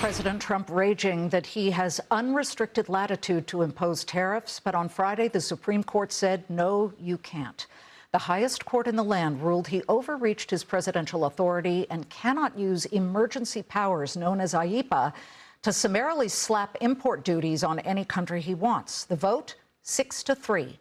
President Trump raging that he has unrestricted latitude to impose tariffs, but on Friday, the Supreme Court said, no, you can't. The highest court in the land ruled he overreached his presidential authority and cannot use emergency powers known as IEPA to summarily slap import duties on any country he wants. The vote, 6-3.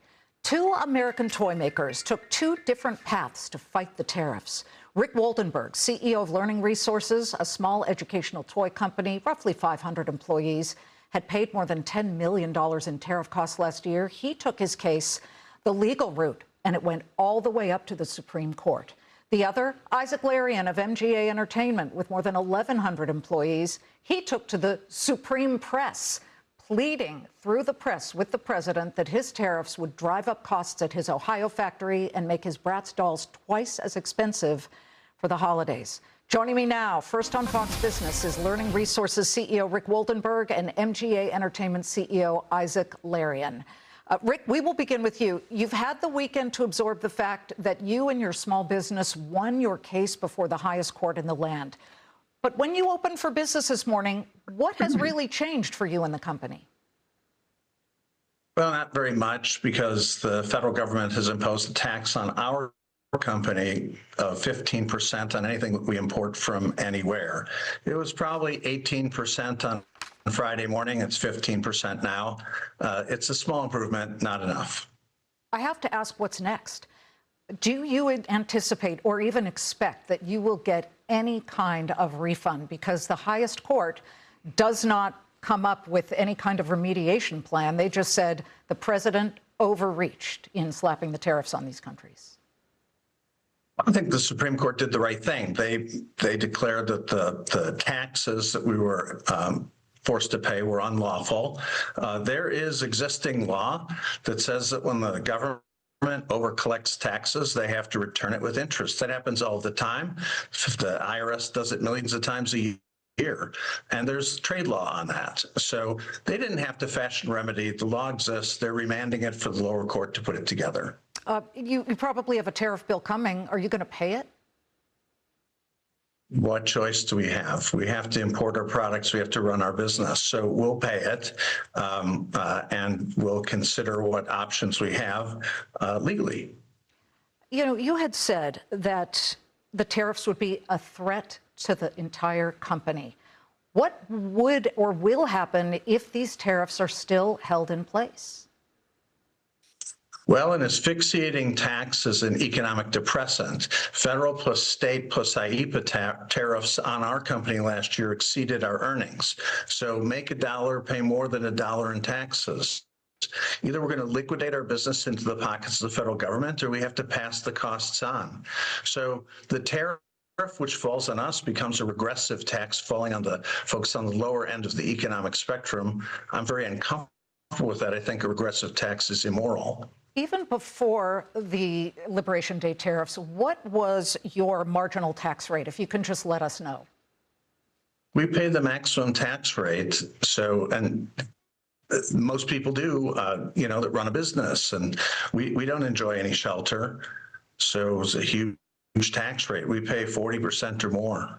Two American toy makers took two different paths to fight the tariffs. Rick Woldenberg, CEO of Learning Resources, a small educational toy company, roughly 500 employees, had paid more than $10 million in tariff costs last year. He took his case the legal route, and it went all the way up to the Supreme Court. The other, Isaac Larian of MGA Entertainment, with more than 1,100 employees, he took to the Supreme Press, pleading through the press with the president that his tariffs would drive up costs at his Ohio factory and make his Bratz dolls twice as expensive for the holidays. Joining me now, first on Fox Business, is Learning Resources CEO Rick Woldenberg and MGA Entertainment CEO Isaac Larian. Rick, we will begin with you. You've had the weekend to absorb the fact that you and your small business won your case before the highest court in the land. But when you opened for business this morning, what has really changed for you and the company? Well, not very much, because the federal government has imposed a tax on our company of 15% on anything that we import from anywhere. It was probably 18% on Friday morning. It's 15% now. It's a small improvement, not enough. I have to ask, what's next? Do you anticipate or even expect that you will get any kind of refund? Because the highest court does not come up with any kind of remediation plan. They just said the president overreached in slapping the tariffs on these countries. I think the Supreme Court did the right thing. They declared that the taxes that we were forced to pay were unlawful. There is existing law that says that when the government overcollects taxes, they have to return it with interest. That happens all the time. The IRS does it millions of times a year, and there's trade law on that. So they didn't have to fashion a remedy. The law exists. They're remanding it for the lower court to put it together. You probably have a tariff bill coming. Are you going to pay it? What choice do we have? We have to import our products. We have to run our business. So we'll pay it, and we'll consider what options we have legally. You know, you had said that the tariffs would be a threat to the entire company. What would or will happen if these tariffs are still held in place? Well, an asphyxiating tax is an economic depressant. Federal plus state plus IEPA tariffs on our company last year exceeded our earnings. So make a dollar, pay more than $1 in taxes. Either we're going to liquidate our business into the pockets of the federal government, or we have to pass the costs on. So the tariff, which falls on us, becomes a regressive tax falling on the folks on the lower end of the economic spectrum. I'm very uncomfortable with that. I think a regressive tax is immoral. Even before the Liberation Day tariffs, what was your marginal tax rate, if you can just let us know? We pay the maximum tax rate. So, and most people do, you know, that run a business, and we don't enjoy any shelter. So it was a huge tax rate. We pay 40% or more.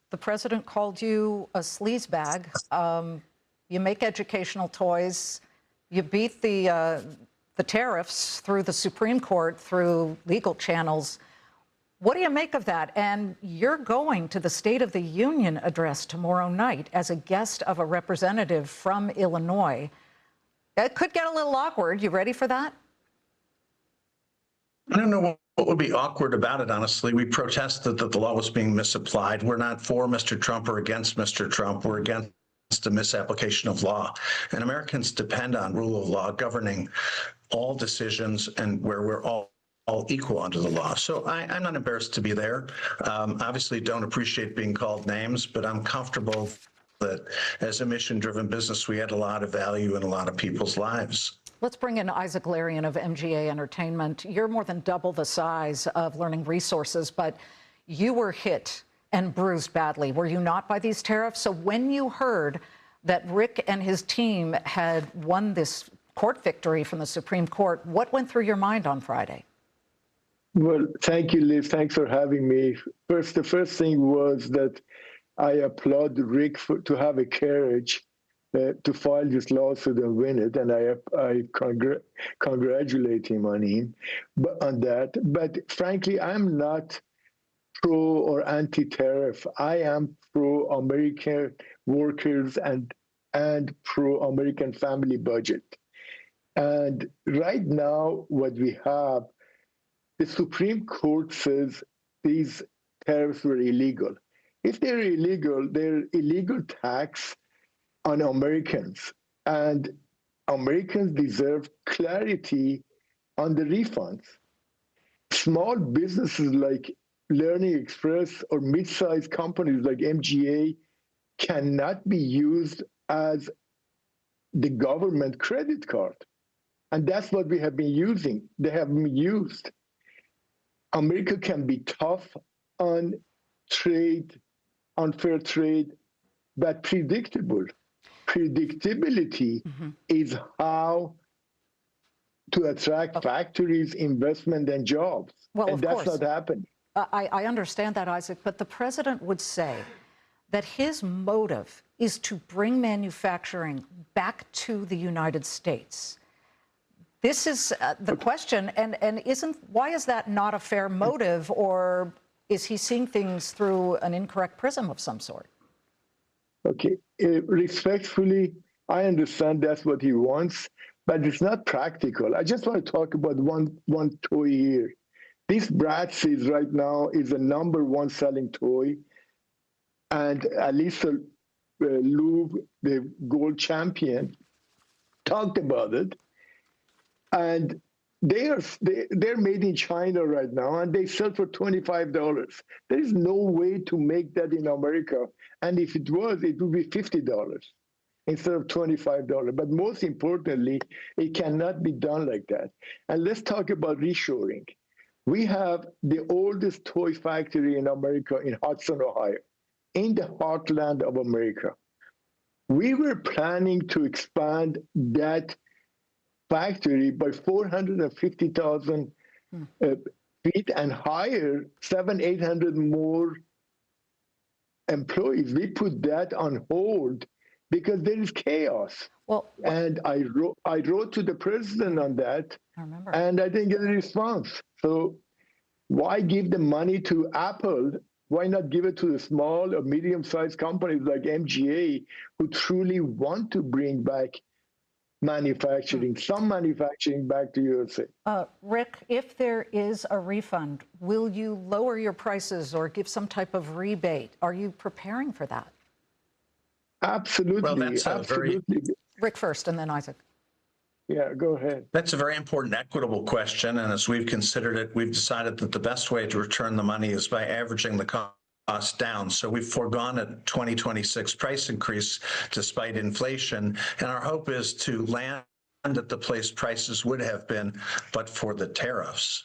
The president called you a sleazebag. You make educational toys. You beat the tariffs through the Supreme Court, through legal channels. What do you make of that? And you're going to the State of the Union address tomorrow night as a guest of a representative from Illinois. It could get a little awkward. You ready for that? I don't know what would be awkward about it, honestly. We protested that the law was being misapplied. We're not for Mr. Trump or against Mr. Trump. We're against the misapplication of law. And Americans depend on rule of law governing all decisions, and where we're all equal under the law. So I'm not embarrassed to be there. Obviously don't appreciate being called names, but I'm comfortable that as a mission-driven business, we add a lot of value in a lot of people's lives. Let's bring in Isaac Larian of MGA Entertainment. You're more than double the size of Learning Resources, but you were hit and bruised badly, were you not, by these tariffs? So when you heard that Rick and his team had won this court victory from the Supreme Court, what went through your mind on Friday? Well, thank you, Liz. Thanks for having me. The first thing was that I applaud Rick to have a courage to file this lawsuit and win it, and I congratulate him on that. But frankly, I'm not pro or anti-tariff. I am pro-American workers and pro-American family budget. And right now, what we have, the Supreme Court says these tariffs were illegal. If they're illegal tax on Americans, and Americans deserve clarity on the refunds. Small businesses like Learning Express or mid-sized companies like MGA cannot be used as the government credit card. And that's what we have been using. They have been used. America can be tough on trade, unfair trade, but predictable. Predictability is how to attract factories, investment, and jobs. Well, and that's not happening. I understand that, Isaac, but the president would say that his motive is to bring manufacturing back to the United States. This is the question, and why is that not a fair motive, or is he seeing things through an incorrect prism of some sort? Okay, respectfully, I understand that's what he wants, but it's not practical. I just want to talk about one toy here. This Bratzies right now is the #1 selling toy, and Alisa Louvre, the gold champion, talked about it. And they're made in China right now, and they sell for $25. There is no way to make that in America. And if it was, it would be $50 instead of $25. But most importantly, it cannot be done like that. And let's talk about reshoring. We have the oldest toy factory in America in Hudson, Ohio, in the heartland of America. We were planning to expand that factory by 450,000 feet and hire 700-800 more employees. We put that on hold because there is chaos. And I wrote to the president on that, and I didn't get a response. So why give the money to Apple? Why not give it to the small or medium-sized companies like MGA who truly want to bring back manufacturing, some manufacturing back to USA? Rick, if there is a refund, will you lower your prices or give some type of rebate? Are you preparing for that? Absolutely. Well, that's absolutely. Rick first, and then Isaac. Yeah, go ahead. That's a very important equitable question. And as we've considered it, we've decided that the best way to return the money is by averaging the cost down. So we've foregone a 2026 price increase despite inflation. And our hope is to land at the place prices would have been, but for the tariffs.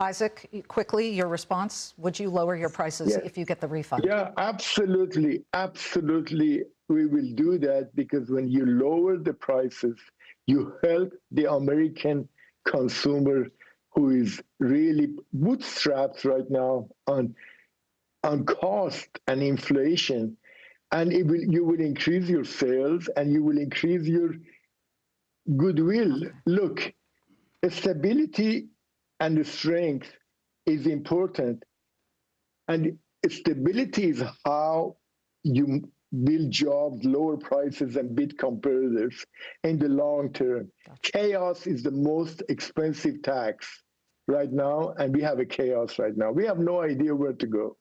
Isaac, quickly, your response. Would you lower your prices if you get the refund? Yeah, absolutely. Absolutely. We will do that because when you lower the prices, you help the American consumer who is really bootstrapped right now on cost and inflation. And you will increase your sales and you will increase your goodwill. Look, stability and the strength is important. And stability is how you build jobs, lower prices, and beat competitors in the long term. Gotcha. Chaos is the most expensive tax right now, and we have a chaos right now. We have no idea where to go.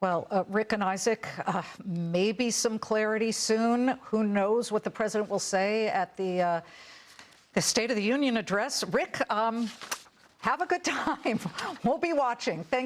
Well, Rick and Isaac, maybe some clarity soon. Who knows what the president will say at the State of the Union address. Rick, have a good time. We'll be watching. Thanks.